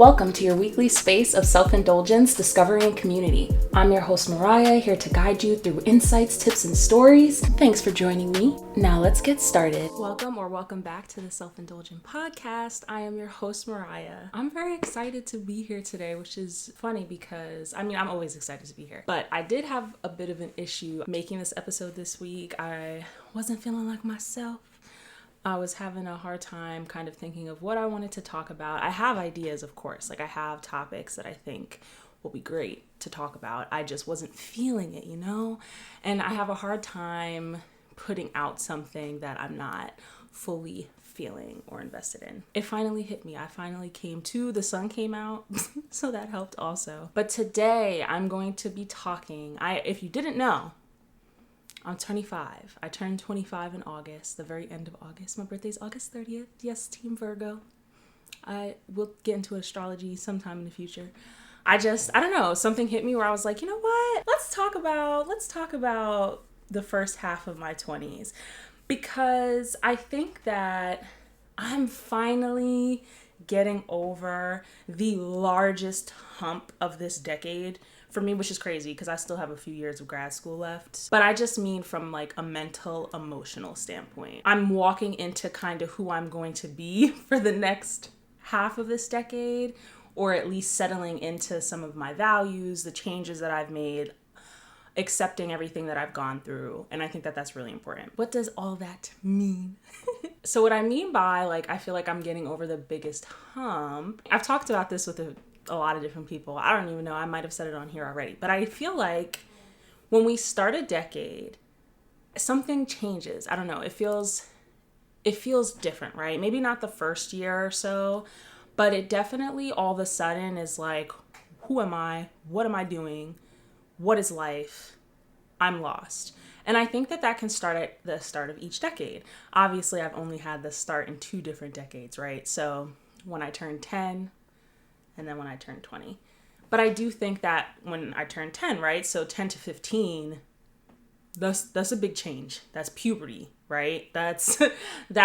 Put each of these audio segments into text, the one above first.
Welcome to your weekly space of self-indulgence, discovery, and community. I'm your host, Mariah, here to guide you through insights, tips, and stories. Thanks for joining me. Now let's get started. Welcome back to the Self-Indulgent Podcast. I am your host, Mariah. I'm very excited to be here today, which is funny because, I'm always excited to be here. But I did have a bit of an issue making this episode this week. I wasn't feeling like myself. I was having a hard time kind of thinking of what I wanted to talk about. I have ideas, of course. I have topics that I think will be great to talk about. I just wasn't feeling it, And I have a hard time putting out something that I'm not fully feeling or invested in. It finally hit me. I finally came to, the sun came out, so that helped also. But today I'm going to be talking, if you didn't know, I'm 25. I turned 25 in August, the very end of August. My birthday's August 30th. Yes, Team Virgo. I will get into astrology sometime in the future. I don't know, something hit me where I was like, you know what? Let's talk about the first half of my 20s. Because I think that I'm finally getting over the largest hump of this decade for me, which is crazy because I still have a few years of grad school left. But I just mean from like a mental, emotional standpoint. I'm walking into kind of who I'm going to be for the next half of this decade, or at least settling into some of my values, the changes that I've made, accepting everything that I've gone through. And I think that that's really important. What does all that mean? So what I mean by I feel like I'm getting over the biggest hump, I've talked about this with a lot of different people. I don't even know. I might have said it on here already. But I feel like when we start a decade, something changes. I don't know. It feels different, right? Maybe not the first year or so, but it definitely all of a sudden is like, who am I? What am I doing? What is life? I'm lost. And I think that can start at the start of each decade. Obviously, I've only had this start in 2 different decades, right? So when I turned 10, and then when I turned 20. But I do think that when I turned 10, right? So 10 to 15, that's a big change. That's puberty, right? That's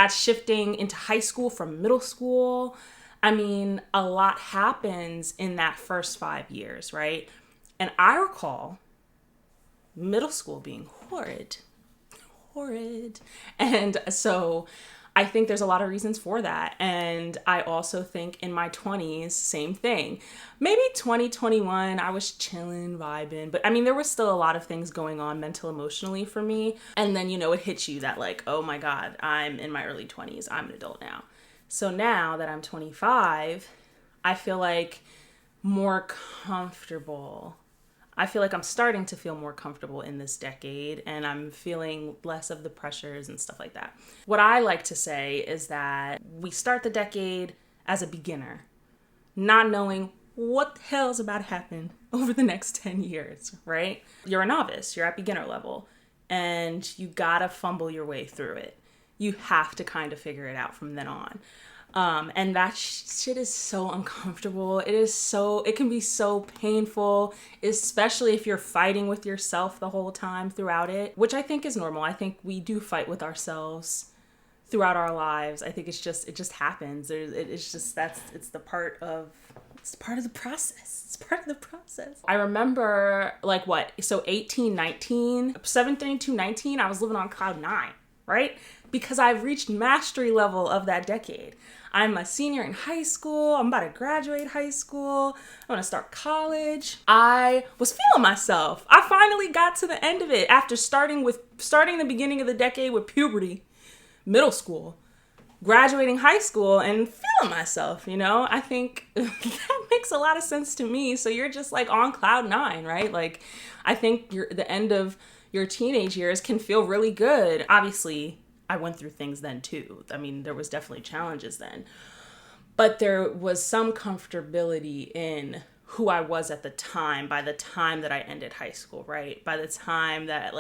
shifting into high school from middle school. A lot happens in that first 5 years, right? And I recall middle school being horrid. And so I think there's a lot of reasons for that. And I also think in my 20s, same thing. Maybe 2021, I was chilling, vibing. But there was still a lot of things going on mental, emotionally for me. And then, it hits you that oh my God, I'm in my early 20s. I'm an adult now. So now that I'm 25, I feel like more comfortable. I feel like I'm starting to feel more comfortable in this decade, and I'm feeling less of the pressures and stuff like that. What I like to say is that we start the decade as a beginner, not knowing what the hell is about to happen over the next 10 years, right? You're a novice, you're at beginner level, and you gotta fumble your way through it. You have to kind of figure it out from then on. And that shit is so uncomfortable. It can be so painful, especially if you're fighting with yourself the whole time throughout it, which I think is normal. I think we do fight with ourselves throughout our lives. I think it just happens. It's part of the process. It's part of the process. I remember 18, 19, 17 to 19, I was living on cloud 9, right? Because I've reached mastery level of that decade. I'm a senior in high school. I'm about to graduate high school. I'm going to start college. I was feeling myself. I finally got to the end of it after starting the beginning of the decade with puberty, middle school, graduating high school, and feeling myself, I think that makes a lot of sense to me. So you're just on cloud 9, right? I think the end of your teenage years can feel really good. Obviously, I went through things then too. There was definitely challenges then. But there was some comfortability in who I was at the time, by the time that I ended high school, right? By the time that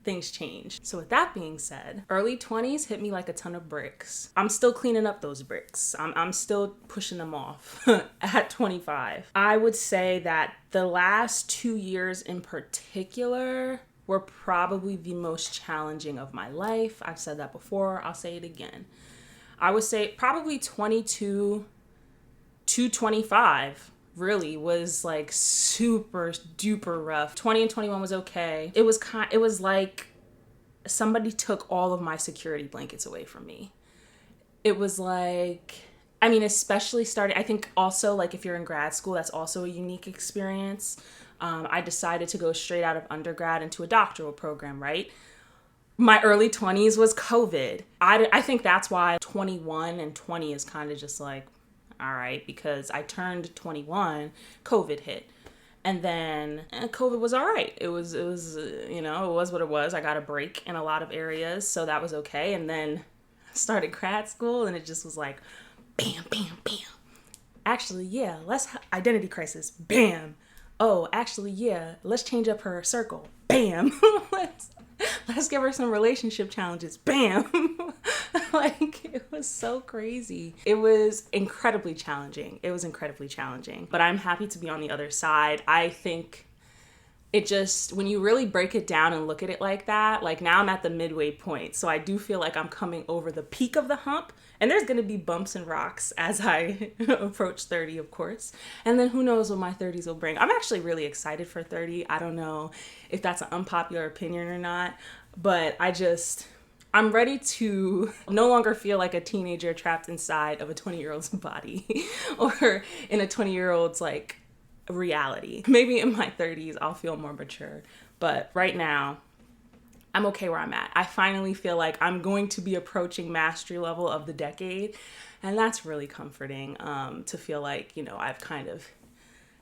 things changed. So with that being said, early 20s hit me like a ton of bricks. I'm still cleaning up those bricks. I'm still pushing them off at 25. I would say that the last 2 years in particular were probably the most challenging of my life. I've said that before. I'll say it again. I would say probably 22 to 25 really was like super duper rough. 20 and 21 was okay. It was like somebody took all of my security blankets away from me. It was like, I mean, especially starting, I think also like if you're in grad school, that's also a unique experience. I decided to go straight out of undergrad into a doctoral program, right? My early 20s was COVID. I think that's why 21 and 20 is kind of just like, all right, because I turned 21, COVID hit. And then COVID was all right. It was it was what it was. I got a break in a lot of areas, so that was okay. And then started grad school, and it just was like, bam, bam, bam. Actually, yeah, identity crisis. Bam. Oh, actually, yeah, let's change up her circle. Bam. let's give her some relationship challenges. Bam. Like, it was so crazy. It was incredibly challenging. But I'm happy to be on the other side. I think it just, when you really break it down and look at it like that, like now I'm at the midway point. So I do feel like I'm coming over the peak of the hump. And there's going to be bumps and rocks as I approach 30, of course. And then who knows what my 30s will bring. I'm actually really excited for 30. I don't know if that's an unpopular opinion or not. But I'm ready to no longer feel like a teenager trapped inside of a 20-year-old's body or in a 20-year-old's like reality. Maybe in my 30s, I'll feel more mature. But right now, I'm okay where I'm at. I finally feel like I'm going to be approaching mastery level of the decade. And that's really comforting to feel like, I've kind of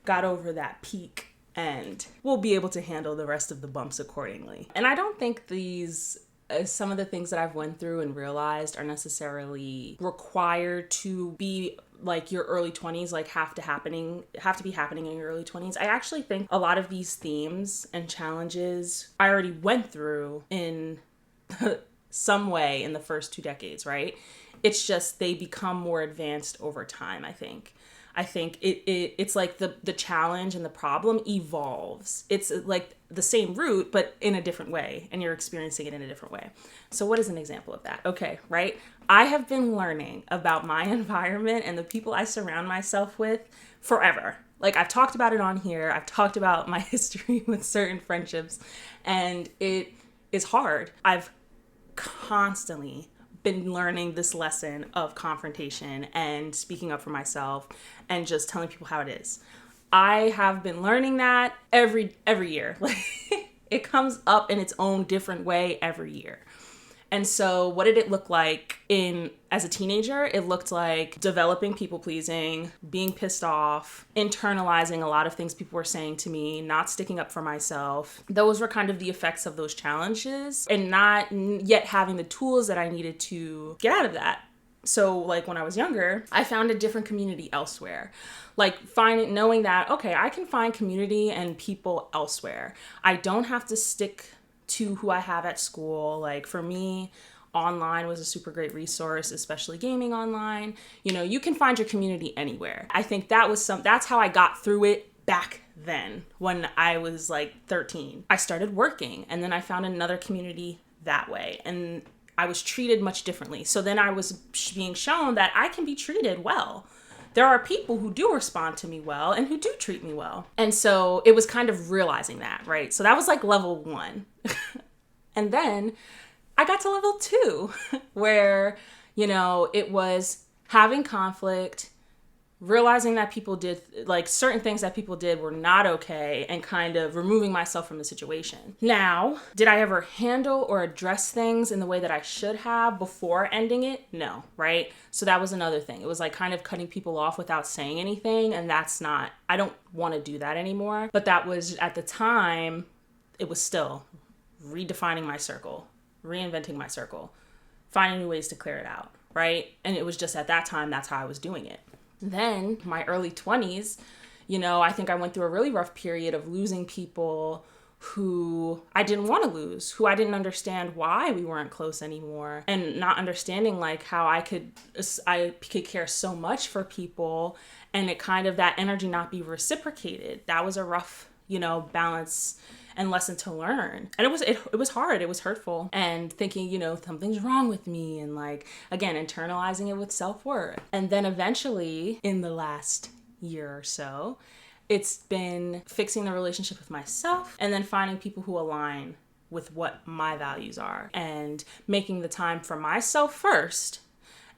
got over that peak and we'll be able to handle the rest of the bumps accordingly. And I don't think some of the things that I've went through and realized are necessarily required to be like your early 20s, like have to be happening in your early 20s. I actually think a lot of these themes and challenges I already went through in some way in the first 2 decades, right? It's just they become more advanced over time, I think. It's like the challenge and the problem evolves. It's like the same root, but in a different way, and you're experiencing it in a different way. So what is an example of that? Okay, right? I have been learning about my environment and the people I surround myself with forever. Like, I've talked about it on here. I've talked about my history with certain friendships, and it is hard. I've constantly been learning this lesson of confrontation and speaking up for myself and just telling people how it is. I have been learning that every year. Like, it comes up in its own different way every year. And so what did it look like as a teenager? It looked like developing people pleasing, being pissed off, internalizing a lot of things people were saying to me, not sticking up for myself. Those were kind of the effects of those challenges and not yet having the tools that I needed to get out of that. So like when I was younger, I found a different community elsewhere. Like knowing that, okay, I can find community and people elsewhere. I don't have to stick to who I have at school. Like for me, online was a super great resource, especially gaming online. You can find your community anywhere. I think that's how I got through it back then when I was like 13. I started working and then I found another community that way. And I was treated much differently. So then I was being shown that I can be treated well. There are people who do respond to me well and who do treat me well. And so it was kind of realizing that, right? So that was like level 1. And then I got to level 2 where, it was having conflict, realizing that people did, like certain things that people did were not okay and kind of removing myself from the situation. Now, did I ever handle or address things in the way that I should have before ending it? No, right? So that was another thing. It was like kind of cutting people off without saying anything. And I don't want to do that anymore. But that was at the time, it was still redefining my circle, reinventing my circle, finding new ways to clear it out, right? And it was just at that time, that's how I was doing it. Then my early 20s, I think I went through a really rough period of losing people who I didn't want to lose, who I didn't understand why we weren't close anymore, and not understanding like how I could care so much for people and it kind of that energy not be reciprocated. That was a rough balance and lesson to learn. And it was hard. It was hurtful. And thinking, something's wrong with me. And like, again, internalizing it with self-worth. And then eventually in the last year or so, it's been fixing the relationship with myself and then finding people who align with what my values are and making the time for myself first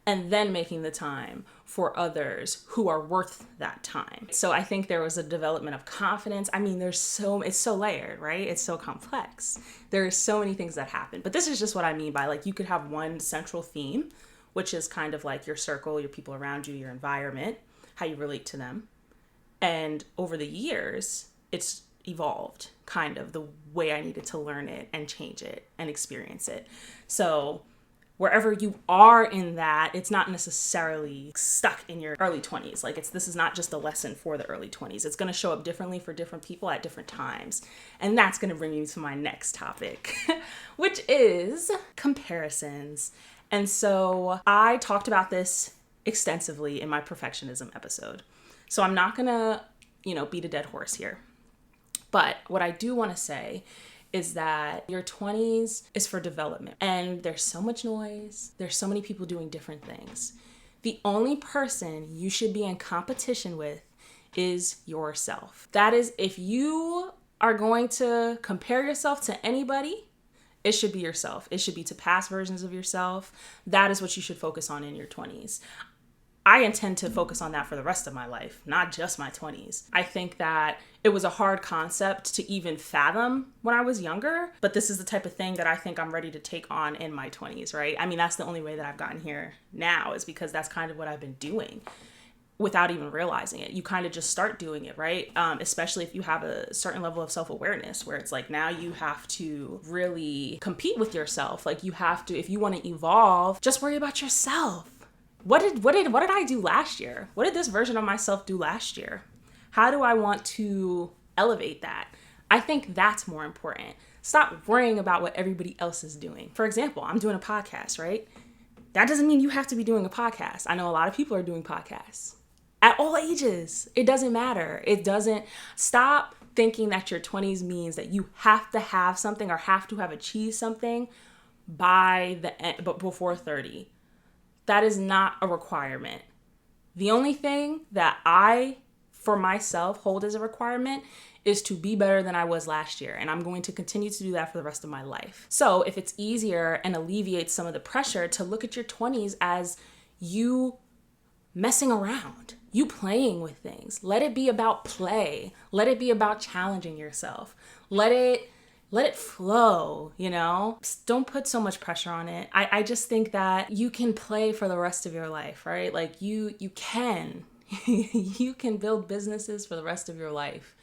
and then making the time for others who are worth that time. So I think there was a development of confidence. I mean, it's so layered, right? It's so complex. There are so many things that happen. But this is just what I mean by like, you could have one central theme, which is kind of like your circle, your people around you, your environment, how you relate to them. And over the years, it's evolved kind of the way I needed to learn it and change it and experience it. So wherever you are in that, it's not necessarily stuck in your early 20s. Like this is not just a lesson for the early 20s. It's going to show up differently for different people at different times. And that's going to bring me to my next topic, which is comparisons. And so I talked about this extensively in my perfectionism episode. So I'm not going to, beat a dead horse here. But what I do want to say is that your 20s is for development. And there's so much noise. There's so many people doing different things. The only person you should be in competition with is yourself. That is, if you are going to compare yourself to anybody, it should be yourself. It should be to past versions of yourself. That is what you should focus on in your 20s. I intend to focus on that for the rest of my life, not just my 20s. I think that it was a hard concept to even fathom when I was younger, but this is the type of thing that I think I'm ready to take on in my 20s, right? I mean, that's the only way that I've gotten here now is because that's kind of what I've been doing without even realizing it. You kind of just start doing it, right? Especially if you have a certain level of self-awareness where it's like now you have to really compete with yourself. Like you have to, if you want to evolve, just worry about yourself. What did I do last year? What did this version of myself do last year? How do I want to elevate that? I think that's more important. Stop worrying about what everybody else is doing. For example, I'm doing a podcast, right? That doesn't mean you have to be doing a podcast. I know a lot of people are doing podcasts at all ages. It doesn't matter. Stop thinking that your 20s means that you have to have something or have to have achieved something but before 30. That is not a requirement. The only thing that I, for myself, hold as a requirement is to be better than I was last year. And I'm going to continue to do that for the rest of my life. So if it's easier and alleviates some of the pressure to look at your 20s as you messing around, you playing with things. Let it be about play. Let it be about challenging yourself. Let it flow, Don't put so much pressure on it. I just think that you can play for the rest of your life, right? Like you can. You can build businesses for the rest of your life.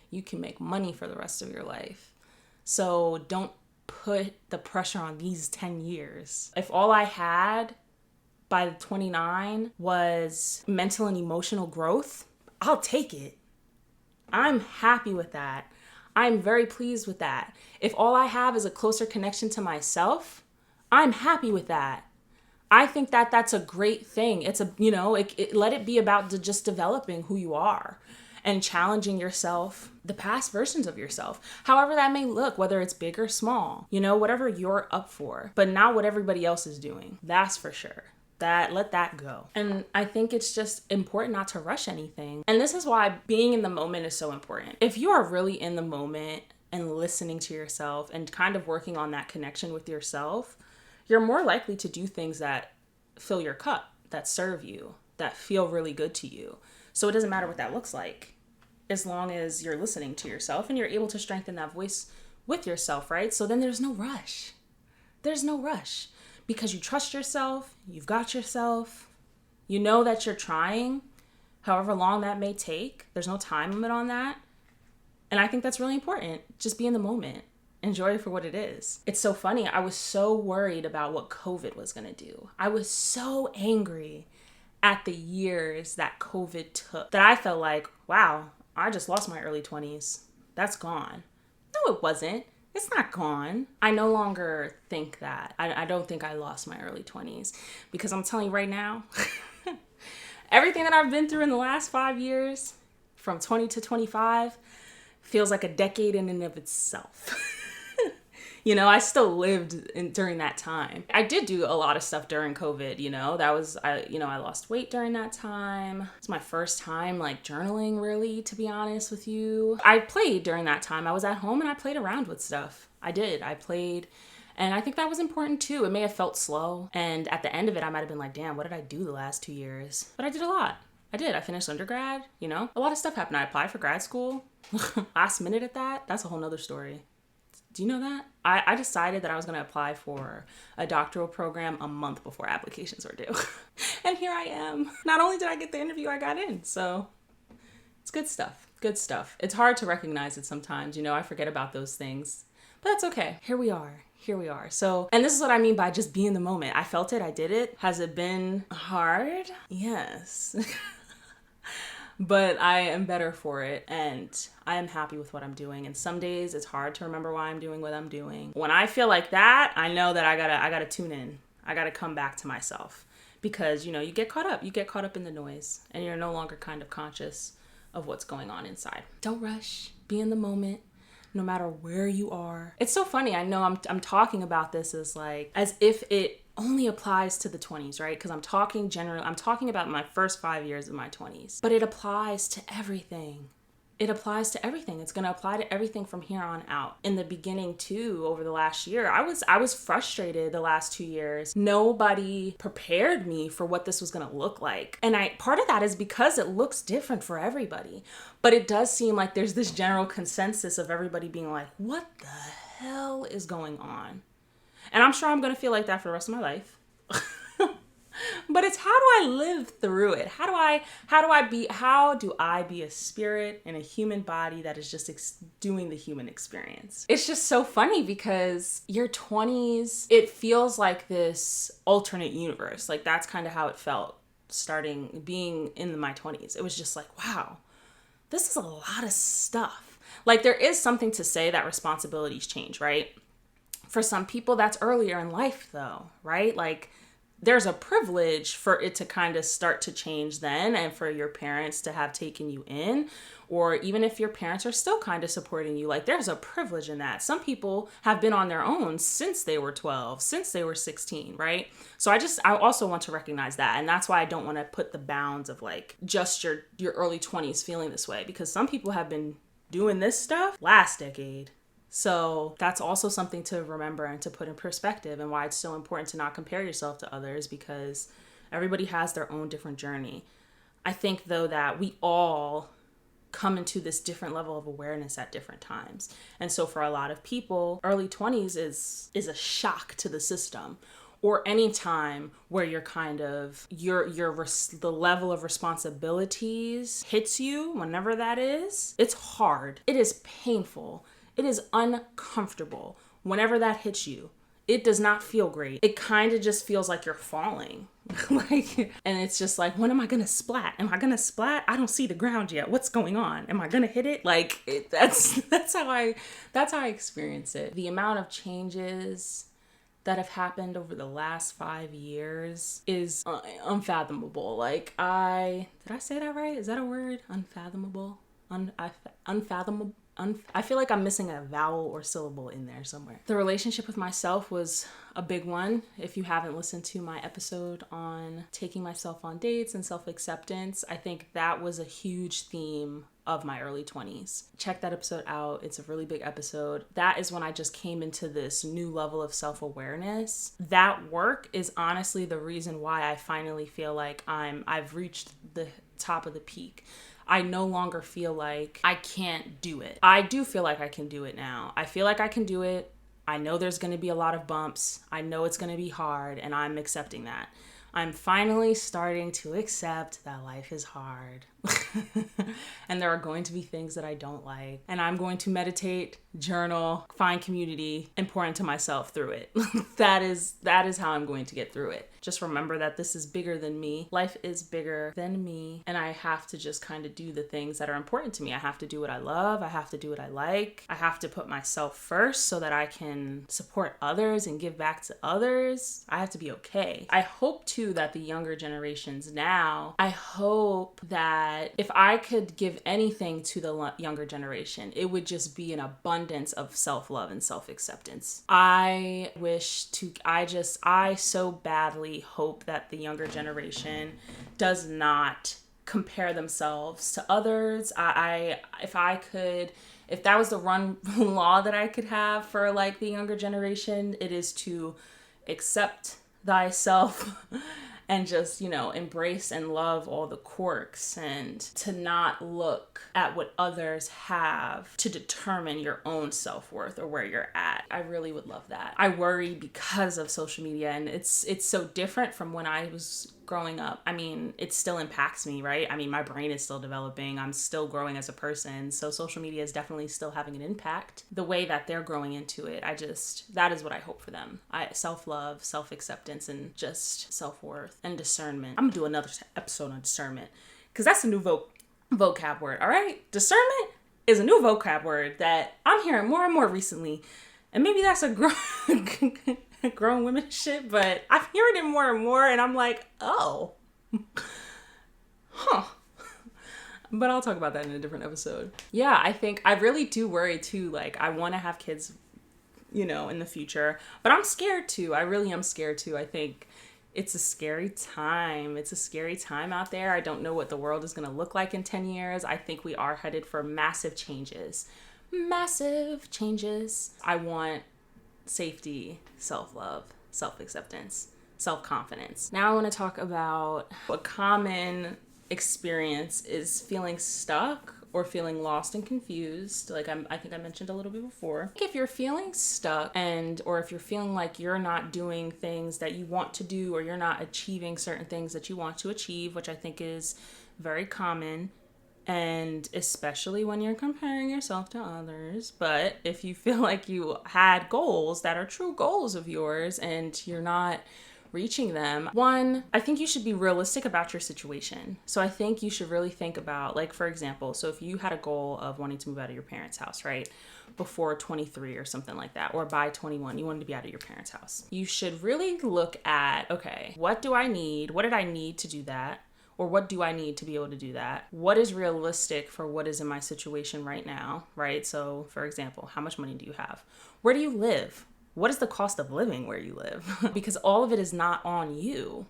You can make money for the rest of your life. So don't put the pressure on these 10 years. If all I had by 29 was mental and emotional growth, I'll take it. I'm happy with that. I'm very pleased with that. If all I have is a closer connection to myself, I'm happy with that. I think that that's a great thing. It's let it be about just developing who you are and challenging yourself, the past versions of yourself, however that may look, whether it's big or small, whatever you're up for, but not what everybody else is doing. That's for sure. Let that go. And I think it's just important not to rush anything. And this is why being in the moment is so important. If you are really in the moment and listening to yourself and kind of working on that connection with yourself, you're more likely to do things that fill your cup, that serve you, that feel really good to you. So it doesn't matter what that looks like, as long as you're listening to yourself and you're able to strengthen that voice with yourself, right? So then there's no rush. There's no rush. Because you trust yourself, you've got yourself, you know that you're trying, however long that may take. There's no time limit on that. And I think that's really important. Just be in the moment. Enjoy it for what it is. It's so funny. I was so worried about what COVID was going to do. I was so angry at the years that COVID took that I felt like, wow, I just lost my early 20s. That's gone. No, it wasn't. It's not gone. I no longer think that. I don't think I lost my early 20s because I'm telling you right now, everything that I've been through in the last 5 years, from 20 to 25, feels like a decade in and of itself. I still lived during that time. I did do a lot of stuff during COVID, I lost weight during that time. It's my first time like journaling, really, to be honest with you. I played during that time. I was at home and I played around with stuff. I played. And I think that was important too. It may have felt slow. And at the end of it, I might have been like, damn, what did I do the last 2 years? But I did a lot. I did. I finished undergrad, A lot of stuff happened. I applied for grad school. Last minute at that. That's a whole nother story. Do you know that? I decided that I was going to apply for a doctoral program a month before applications were due. And here I am. Not only did I get the interview, I got in. So it's good stuff. Good stuff. It's hard to recognize it sometimes. I forget about those things. But that's okay. Here we are. So, and this is what I mean by just be in the moment. I felt it. I did it. Has it been hard? Yes. But I am better for it, and I am happy with what I'm doing. And some days it's hard to remember why I'm doing what I'm doing. When I feel like that, I know that I gotta tune in. I gotta come back to myself, because you get caught up. You get caught up in the noise, and you're no longer kind of conscious of what's going on inside. Don't rush. Be in the moment, no matter where you are. It's so funny. I know I'm talking about this as if it only applies to the 20s, right? Because I'm talking about my first 5 years of my 20s, but it applies to everything. It's going to apply to everything from here on out. In the beginning too, over the last year, I was frustrated the last 2 years. Nobody prepared me for what this was going to look like. And part of that is because it looks different for everybody. But it does seem like there's this general consensus of everybody being like, what the hell is going on? And I'm sure I'm going to feel like that for the rest of my life. But it's, how do I live through it? How do I be a spirit in a human body that is just doing the human experience? It's just so funny because your 20s, it feels like this alternate universe. Like that's kind of how it felt starting being in my 20s. It was just like, wow, this is a lot of stuff. Like there is something to say that responsibilities change, right? For some people, that's earlier in life though, right? Like there's a privilege for it to kind of start to change then, and for your parents to have taken you in, or even if your parents are still kind of supporting you, like there's a privilege in that. Some people have been on their own since they were 12, since they were 16, right? So I also want to recognize that. And that's why I don't want to put the bounds of like just your early 20s feeling this way, because some people have been doing this stuff last decade. So that's also something to remember and to put in perspective, and why it's so important to not compare yourself to others, because everybody has their own different journey. I think though that we all come into this different level of awareness at different times. And so for a lot of people, early 20s is a shock to the system, or any time where you're kind of, the level of responsibilities hits you, whenever that is. It's hard. It is painful. It is uncomfortable. Whenever that hits you, it does not feel great. It kind of just feels like you're falling. And it's just like, when am I going to splat? Am I going to splat? I don't see the ground yet. What's going on? Am I going to hit it? That's how I experience it. The amount of changes that have happened over the last 5 years is unfathomable. Did I say that right? Is that a word? Unfathomable? Unfathomable? I feel like I'm missing a vowel or syllable in there somewhere. The relationship with myself was a big one. If you haven't listened to my episode on taking myself on dates and self-acceptance, I think that was a huge theme of my early 20s. Check that episode out. It's a really big episode. That is when I just came into this new level of self-awareness. That work is honestly the reason why I finally feel like I've reached the top of the peak. I no longer feel like I can't do it. I do feel like I can do it now. I feel like I can do it. I know there's going to be a lot of bumps. I know it's going to be hard, and I'm accepting that. I'm finally starting to accept that life is hard. And there are going to be things that I don't like. And I'm going to meditate, journal, find community, and pour into myself through it. That is how I'm going to get through it. Just remember that this is bigger than me. Life is bigger than me. And I have to just kind of do the things that are important to me. I have to do what I love. I have to do what I like. I have to put myself first so that I can support others and give back to others. I have to be okay. I hope too that the younger generations now, I hope that that if I could give anything to the younger generation, it would just be an abundance of self-love and self-acceptance. I so badly hope that the younger generation does not compare themselves to others. If that was the one law that I could have for like the younger generation, it is to accept thyself and just, embrace and love all the quirks, and to not look at what others have to determine your own self-worth or where you're at. I really would love that. I worry because of social media, and it's so different from when I was growing up. I mean, it still impacts me, right? I mean, my brain is still developing. I'm still growing as a person. So social media is definitely still having an impact. The way that they're growing into it, that is what I hope for them. Self-love, self-acceptance, and just self-worth and discernment. I'm gonna do another episode on discernment because that's a new vocab word, all right? Discernment is a new vocab word that I'm hearing more and more recently. And maybe that's a grown women shit, but I'm hearing it more and more, and I'm like, oh, huh. But I'll talk about that in a different episode. Yeah, I think I really do worry too. Like, I want to have kids, in the future, but I'm scared too. I really am scared too. I think it's a scary time. It's a scary time out there. I don't know what the world is going to look like in 10 years. I think we are headed for massive changes. I want safety, self-love, self-acceptance, self-confidence. Now I want to talk about a common experience is feeling stuck or feeling lost and confused. Like I think I mentioned a little bit before. If you're feeling stuck or if you're feeling like you're not doing things that you want to do, or you're not achieving certain things that you want to achieve, which I think is very common, and especially when you're comparing yourself to others. But if you feel like you had goals that are true goals of yours and you're not reaching them, one, I think you should be realistic about your situation. So I think you should really think about, like, for example, so if you had a goal of wanting to move out of your parents' house, right, before 23 or something like that, or by 21, you wanted to be out of your parents' house, you should really look at, okay, what do I need? What did I need to do that? Or what do I need to be able to do that? What is realistic for what is in my situation right now, right? So, for example, how much money do you have? Where do you live? What is the cost of living where you live? Because all of it is not on you.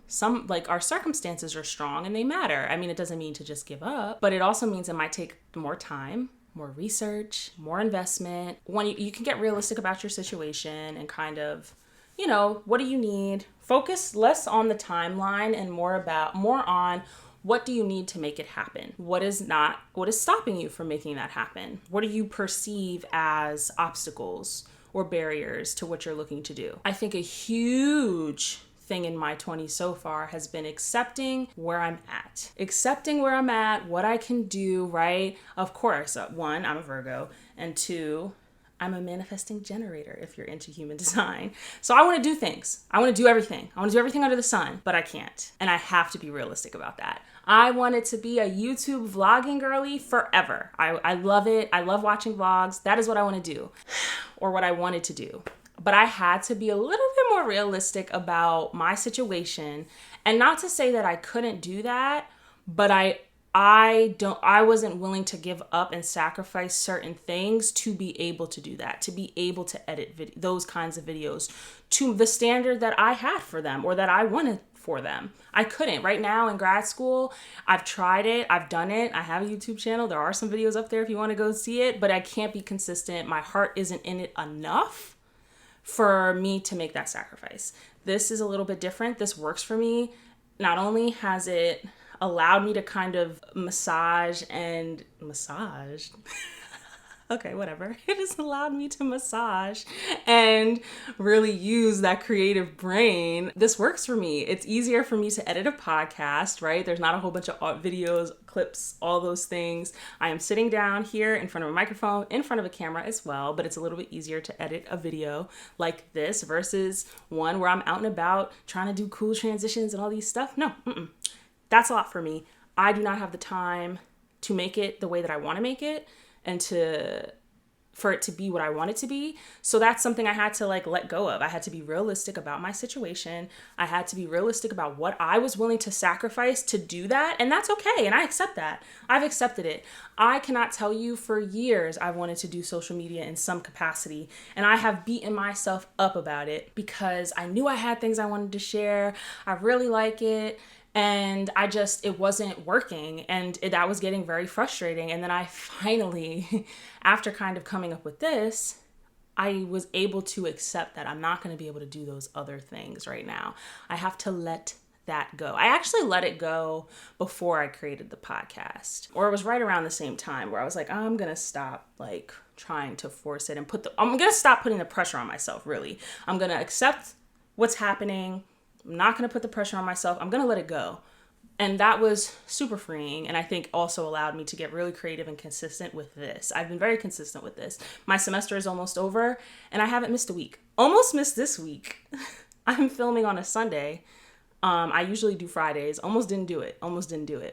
Our circumstances are strong and they matter. I mean, it doesn't mean to just give up, but it also means it might take more time, more research, more investment. When you can get realistic about your situation and kind of, what do you need? Focus less on the timeline and more on what do you need to make it happen? What is stopping you from making that happen? What do you perceive as obstacles or barriers to what you're looking to do? I think a huge thing in my 20s so far has been accepting where I'm at. Accepting where I'm at, what I can do, right? Of course, one, I'm a Virgo, and two, I'm a manifesting generator if you're into human design. So I want to do things. I want to do everything. I want to do everything under the sun, but I can't. And I have to be realistic about that. I wanted to be a YouTube vlogging girly forever. I love it. I love watching vlogs. That is what I want to do, or what I wanted to do. But I had to be a little bit more realistic about my situation. And not to say that I couldn't do that, but I wasn't willing to give up and sacrifice certain things to be able to do that, to be able to edit those kinds of videos to the standard that I had for them or that I wanted for them. I couldn't. Right now in grad school, I've tried it. I've done it. I have a YouTube channel. There are some videos up there if you want to go see it, but I can't be consistent. My heart isn't in it enough for me to make that sacrifice. This is a little bit different. This works for me. Not only has it allowed me to kind of massage. Okay, whatever. It has allowed me to massage and really use that creative brain. This works for me. It's easier for me to edit a podcast, right? There's not a whole bunch of videos, clips, all those things. I am sitting down here in front of a microphone, in front of a camera as well, but it's a little bit easier to edit a video like this versus one where I'm out and about trying to do cool transitions and all these stuff. No, that's a lot for me. I do not have the time to make it the way that I want to make it and to for it to be what I want it to be. So that's something I had to like let go of. I had to be realistic about my situation. I had to be realistic about what I was willing to sacrifice to do that. And that's okay. And I accept that. I've accepted it. I cannot tell you, for years I've wanted to do social media in some capacity. And I have beaten myself up about it because I knew I had things I wanted to share. I really like it. And it wasn't working, and that was getting very frustrating. And then I finally, after kind of coming up with this, I was able to accept that I'm not going to be able to do those other things right now. I have to let that go. I actually let it go before I created the podcast, or it was right around the same time where I was like, I'm going to stop like trying to force it and I'm going to stop putting the pressure on myself. Really, I'm going to accept what's happening. I'm not going to put the pressure on myself. I'm going to let it go. And that was super freeing. And I think also allowed me to get really creative and consistent with this. I've been very consistent with this. My semester is almost over and I haven't missed a week. Almost missed this week. I'm filming on a Sunday. I usually do Fridays. Almost didn't do it,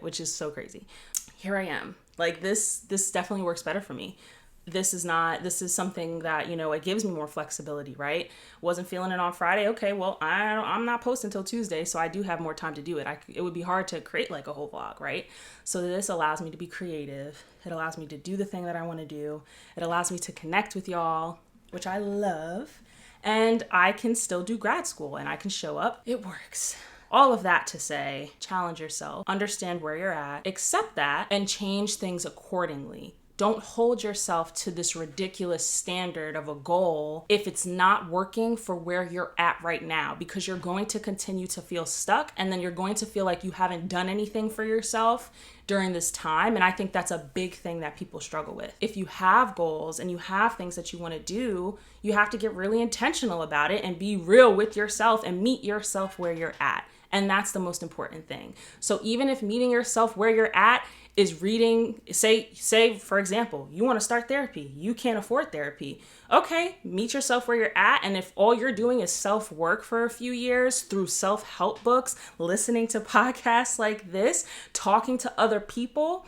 which is so crazy. Here I am. Like this definitely works better for me. This is something that, it gives me more flexibility, right? Wasn't feeling it on Friday. Okay, well, I'm not posting until Tuesday, so I do have more time to do it. It would be hard to create like a whole vlog, right? So this allows me to be creative. It allows me to do the thing that I want to do. It allows me to connect with y'all, which I love. And I can still do grad school and I can show up. It works. All of that to say, challenge yourself, understand where you're at, accept that, and change things accordingly. Don't hold yourself to this ridiculous standard of a goal if it's not working for where you're at right now, because you're going to continue to feel stuck, and then you're going to feel like you haven't done anything for yourself during this time. And I think that's a big thing that people struggle with. If you have goals and you have things that you want to do, you have to get really intentional about it and be real with yourself and meet yourself where you're at. And that's the most important thing. So even if meeting yourself where you're at is reading, say, for example, you want to start therapy, you can't afford therapy. Okay, meet yourself where you're at. And if all you're doing is self-work for a few years through self-help books, listening to podcasts like this, talking to other people,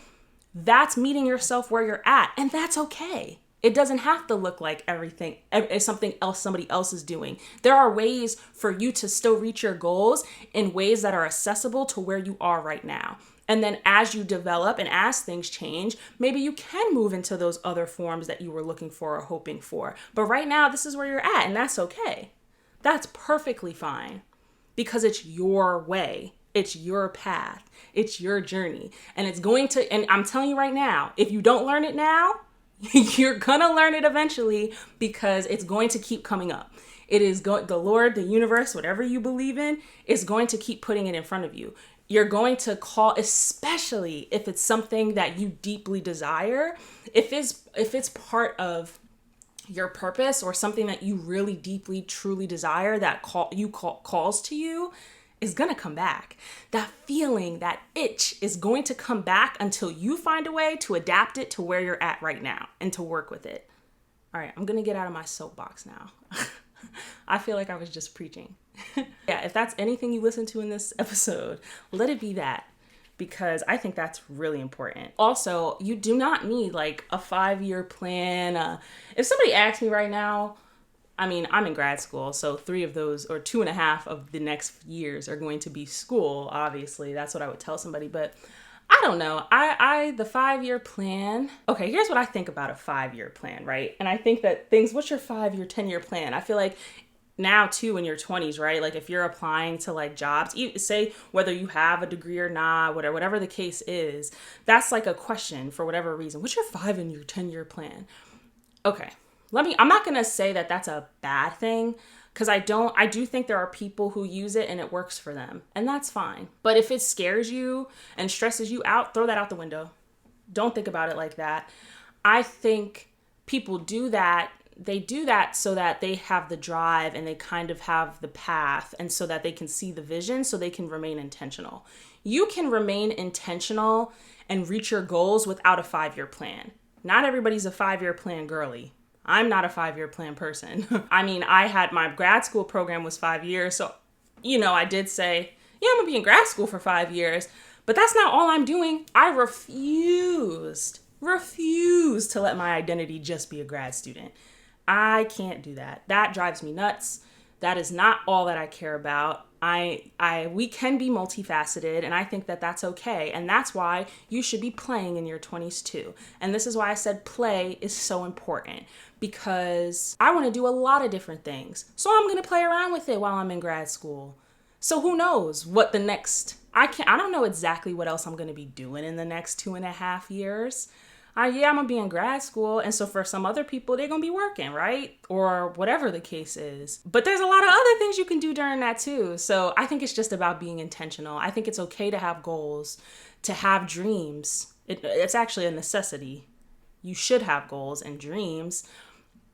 that's meeting yourself where you're at. And that's okay. It doesn't have to look like everything is something else somebody else is doing. There are ways for you to still reach your goals in ways that are accessible to where you are right now. And then as you develop and as things change, maybe you can move into those other forms that you were looking for or hoping for. But right now, this is where you're at, and that's okay. That's perfectly fine, because it's your way. It's your path. It's your journey. And and I'm telling you right now, if you don't learn it now, you're gonna learn it eventually, because it's going to keep coming up. It is the Lord, the universe, whatever you believe in, is going to keep putting it in front of you. You're going to call, especially if it's something that you deeply desire, if it's part of your purpose or something that you really deeply, truly desire that calls to you, is going to come back. That feeling, that itch is going to come back until you find a way to adapt it to where you're at right now and to work with it. All right, I'm going to get out of my soapbox now. I feel like I was just preaching. Yeah, if that's anything you listen to in this episode, let it be that, because I think that's really important. Also, you do not need like a 5-year plan. If somebody asks me right now, I mean, I'm in grad school, so 3 of those, or 2.5 of the next years are going to be school. Obviously, that's what I would tell somebody, but I don't know. The 5-year plan. Okay, here's what I think about a 5-year plan, right? And I think that what's your 5-year, 10-year plan? I feel like now too in your 20s, right? Like if you're applying to like jobs, say whether you have a degree or not, whatever the case is, that's like a question for whatever reason. What's your 5 and your 10-year plan? Okay, I'm not going to say that that's a bad thing, because I do think there are people who use it and it works for them, and that's fine. But if it scares you and stresses you out, throw that out the window. Don't think about it like that. I think people do that. They do that so that they have the drive and they kind of have the path, and so that they can see the vision, so they can remain intentional. You can remain intentional and reach your goals without a 5-year plan. Not everybody's a 5-year plan girly. I'm not a 5-year plan person. I mean, my grad school program was 5 years. So, I did say, yeah, I'm gonna be in grad school for 5 years, but that's not all I'm doing. I refused refuse to let my identity just be a grad student. I can't do that. That drives me nuts. That is not all that I care about. We can be multifaceted, and I think that that's okay. And that's why you should be playing in your 20s too. And this is why I said play is so important, because I want to do a lot of different things. So I'm going to play around with it while I'm in grad school. So who knows what the next, I don't know exactly what else I'm going to be doing in the next 2.5 years. I'm going to be in grad school. And so for some other people, they're going to be working, right? Or whatever the case is. But there's a lot of other things you can do during that too. So I think it's just about being intentional. I think it's okay to have goals, to have dreams. It's actually a necessity. You should have goals and dreams,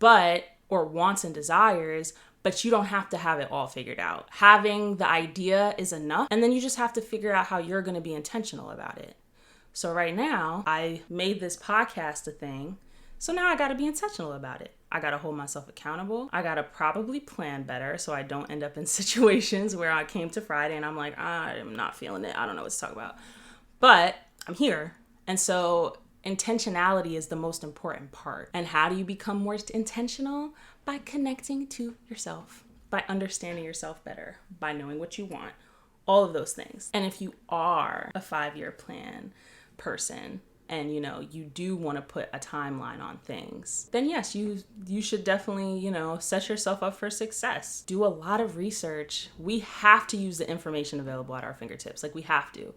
or wants and desires, but you don't have to have it all figured out. Having the idea is enough. And then you just have to figure out how you're going to be intentional about it. So right now, I made this podcast a thing. So now I got to be intentional about it. I got to hold myself accountable. I got to probably plan better so I don't end up in situations where I came to Friday and I'm like, I'm not feeling it. I don't know what to talk about. But I'm here. And so intentionality is the most important part. And how do you become more intentional? By connecting to yourself, by understanding yourself better, by knowing what you want, all of those things. And if you are a 5-year plan person and you do want to put a timeline on things, then yes, you should definitely set yourself up for success. Do a lot of research. We have to use the information available at our fingertips. Like, we have to.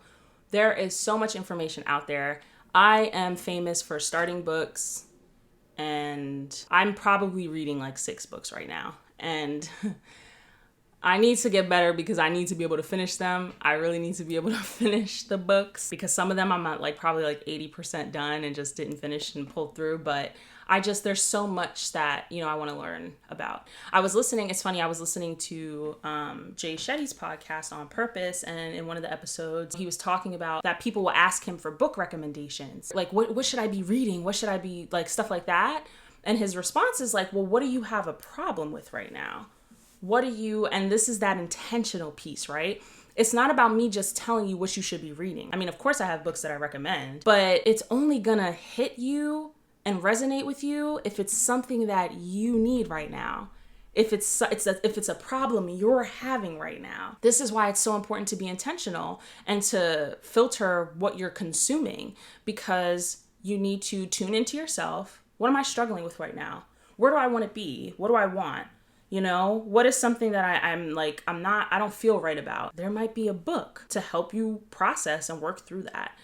There is so much information out there. I am famous for starting books, and I'm probably reading like 6 books right now, and I need to get better because I need to be able to finish them. I really need to be able to finish the books, because some of them I'm at probably 80% done and just didn't finish and pull through. But there's so much that, I want to learn about. It's funny, I was listening to Jay Shetty's podcast On Purpose, and in one of the episodes, he was talking about that people will ask him for book recommendations. Like, what should I be reading? What should I be, stuff like that? And his response is well, what do you have a problem with right now? And this is that intentional piece, right? It's not about me just telling you what you should be reading. I mean, of course I have books that I recommend, but it's only gonna hit you and resonate with you if it's something that you need right now. If it's a problem you're having right now. This is why it's so important to be intentional and to filter what you're consuming, because you need to tune into yourself. What am I struggling with right now? Where do I want to be? What do I want? What is something that I don't feel right about? There might be a book to help you process and work through that.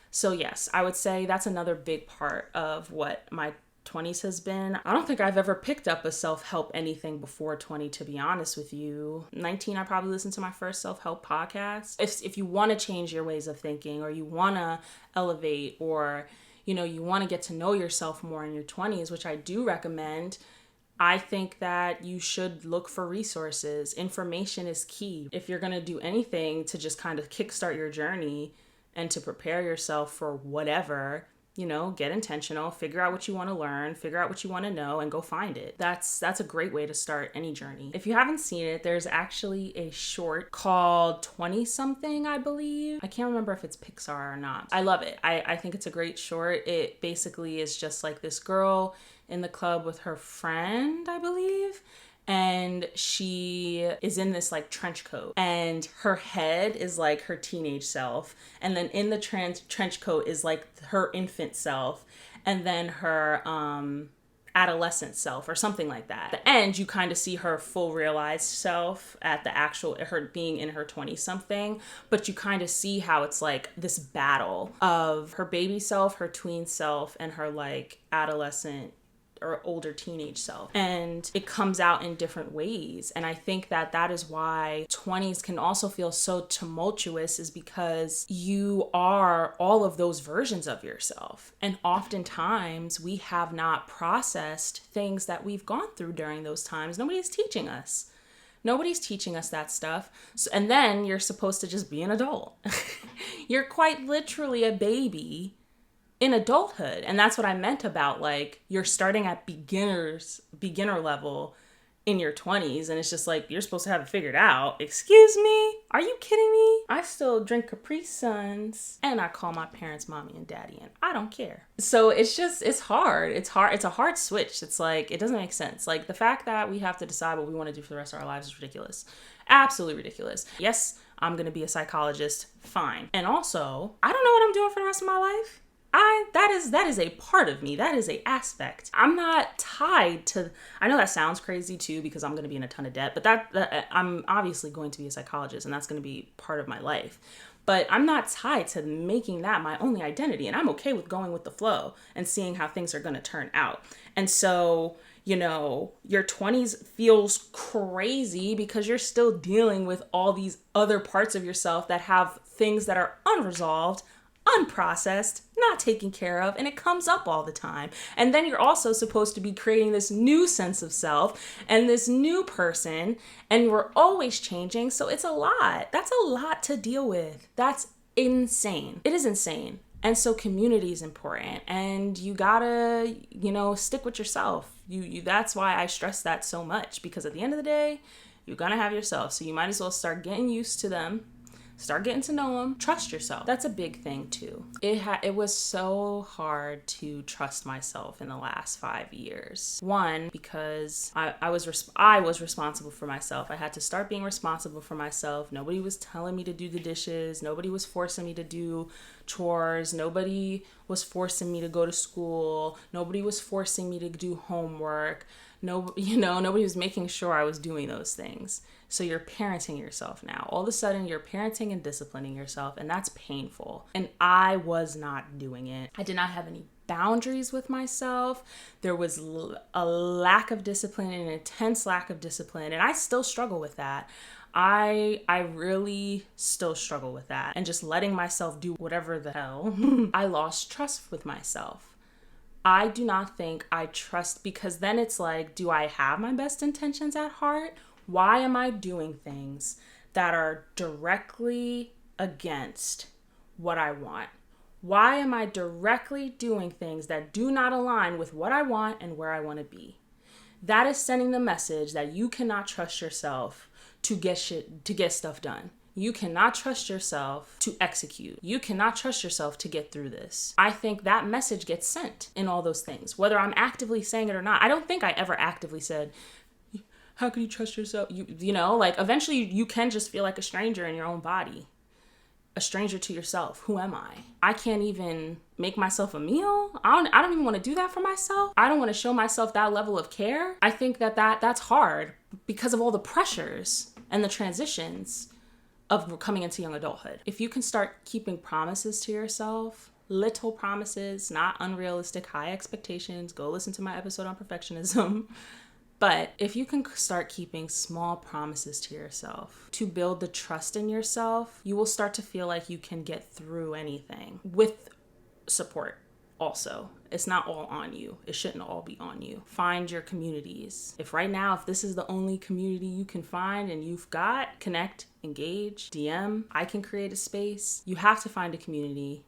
So yes, I would say that's another big part of what my 20s has been. I don't think I've ever picked up a self-help anything before 20, to be honest with you. 19, I probably listened to my first self-help podcast. If you want to change your ways of thinking, or you want to elevate, or, you want to get to know yourself more in your 20s, which I do recommend, I think that you should look for resources. Information is key. If you're going to do anything to just kind of kickstart your journey and to prepare yourself for whatever, get intentional, figure out what you want to learn, figure out what you want to know, and go find it. That's a great way to start any journey. If you haven't seen it, there's actually a short called 20 something, I believe. I can't remember if it's Pixar or not. I love it. I think it's a great short. It basically is just this girl in the club with her friend, I believe. And she is in this trench coat, and her head is her teenage self. And then in the trench coat is her infant self, and then her adolescent self, or something like that. At the end, you kind of see her full realized self at her being in her 20 something, but you kind of see how it's this battle of her baby self, her tween self, and her adolescent or older teenage self. And it comes out in different ways. And I think that is why 20s can also feel so tumultuous, is because you are all of those versions of yourself. And oftentimes we have not processed things that we've gone through during those times. Nobody's teaching us. Nobody's teaching us that stuff. And then you're supposed to just be an adult. You're quite literally a baby in adulthood. And that's what I meant about you're starting at beginner level in your 20s and it's just like you're supposed to have it figured out. Excuse me? Are you kidding me? I still drink Capri Suns and I call my parents mommy and daddy and I don't care. So it's hard. It's a hard switch. It's like, it doesn't make sense. Like the fact that we have to decide what we want to do for the rest of our lives is ridiculous. Absolutely ridiculous. Yes, I'm going to be a psychologist. Fine. And also, I don't know what I'm doing for the rest of my life. That is a part of me. That is a aspect. I'm not tied to, I know that sounds crazy too, because I'm going to be in a ton of debt, but that I'm obviously going to be a psychologist and that's going to be part of my life. But I'm not tied to making that my only identity. And I'm okay with going with the flow and seeing how things are going to turn out. And so, your 20s feels crazy because you're still dealing with all these other parts of yourself that have things that are unresolved, unprocessed, not taken care of, and it comes up all the time. And then you're also supposed to be creating this new sense of self and this new person, and we're always changing. So it's a lot. That's a lot to deal with. That's insane. It is insane. And so community is important, and you gotta, stick with yourself. You that's why I stress that so much, because at the end of the day, you're gonna have yourself. So you might as well start getting used to them. Start getting to know them. Trust yourself. That's a big thing too. It was so hard to trust myself in the last 5 years. One, because I was responsible for myself. I had to start being responsible for myself. Nobody was telling me to do the dishes. Nobody was forcing me to do chores. Nobody was forcing me to go to school. Nobody was forcing me to do homework. Nobody was making sure I was doing those things. So you're parenting yourself now. All of a sudden, you're parenting and disciplining yourself, and that's painful. And I was not doing it. I did not have any boundaries with myself. There was a lack of discipline, an intense lack of discipline, and I still struggle with that. I really still struggle with that. And just letting myself do whatever the hell. I lost trust with myself. I do not think I trust, because then it's like, do I have my best intentions at heart? Why am I doing things that are directly against what I want? Why am I directly doing things that do not align with what I want and where I want to be? That is sending the message that you cannot trust yourself to get stuff done. You cannot trust yourself to execute. You cannot trust yourself to get through this. I think that message gets sent in all those things, whether I'm actively saying it or not. I don't think I ever actively said, how can you trust yourself? Eventually you can just feel like a stranger in your own body, a stranger to yourself. Who am I? I can't even make myself a meal. I don't even want to do that for myself. I don't want to show myself that level of care. I think that's hard because of all the pressures and the transitions of coming into young adulthood. If you can start keeping promises to yourself, little promises, not unrealistic high expectations, go listen to my episode on perfectionism. But if you can start keeping small promises to yourself to build the trust in yourself, you will start to feel like you can get through anything with support. Also, it's not all on you. It shouldn't all be on you. Find your communities. If this is the only community you can find and you've got, connect, engage, DM. I can create a space. You have to find a community.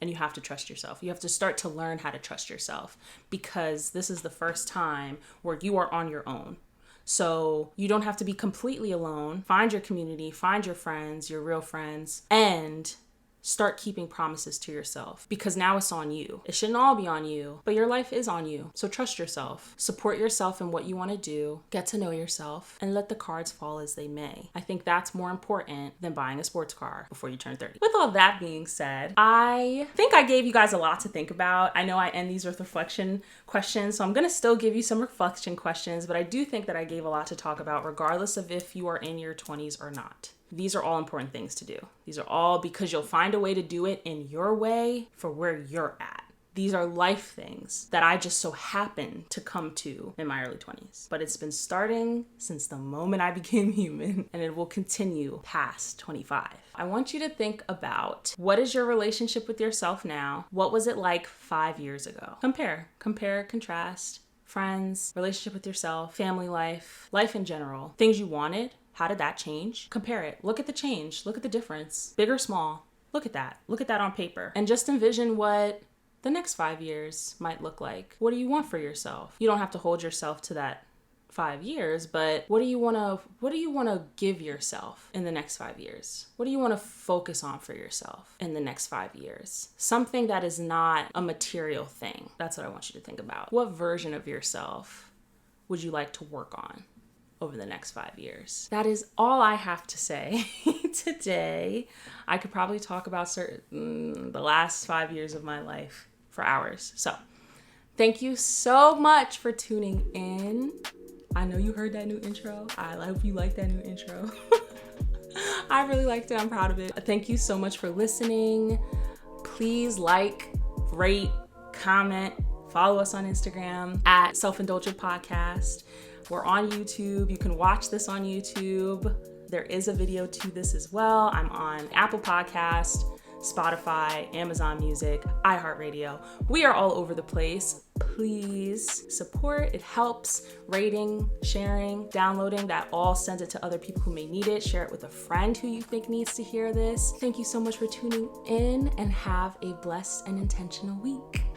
And you have to trust yourself. You have to start to learn how to trust yourself, because this is the first time where you are on your own. So you don't have to be completely alone. Find your community, find your friends, your real friends, and start keeping promises to yourself, because now it's on you. It shouldn't all be on you, but your life is on you. So trust yourself, support yourself in what you want to do, get to know yourself, and let the cards fall as they may. I think that's more important than buying a sports car before you turn 30. With all that being said, I think I gave you guys a lot to think about. I know I end these with reflection questions, so I'm going to still give you some reflection questions, but I do think that I gave a lot to talk about, regardless of if you are in your 20s or not. These are all important things to do. These are all because you'll find a way to do it in your way for where you're at. These are life things that I just so happen to come to in my early 20s. But it's been starting since the moment I became human, and it will continue past 25. I want you to think about, what is your relationship with yourself now? What was it like 5 years ago? Compare, contrast, friends, relationship with yourself, family life in general, things you wanted. How did that change? Compare it. Look at the change. Look at the difference. Big or small. Look at that. Look at that on paper. And just envision what the next 5 years might look like. What do you want for yourself? You don't have to hold yourself to that 5 years, but what do you want to give yourself in the next 5 years? What do you want to focus on for yourself in the next 5 years? Something that is not a material thing. That's what I want you to think about. What version of yourself would you like to work on over the next 5 years? That is all I have to say today. I could probably talk about the last 5 years of my life for hours. So thank you so much for tuning in. I know you heard that new intro. I hope you like that new intro. I really liked it. I'm proud of it. Thank you so much for listening. Please like, rate, comment, follow us on Instagram at Self-Indulgent Podcast. We're on YouTube. You can watch this on YouTube. There is a video to this as well. I'm on Apple Podcast, Spotify, Amazon Music, iHeartRadio. We are all over the place. Please support. It helps. Rating, sharing, downloading. That all sends it to other people who may need it. Share it with a friend who you think needs to hear this. Thank you so much for tuning in and have a blessed and intentional week.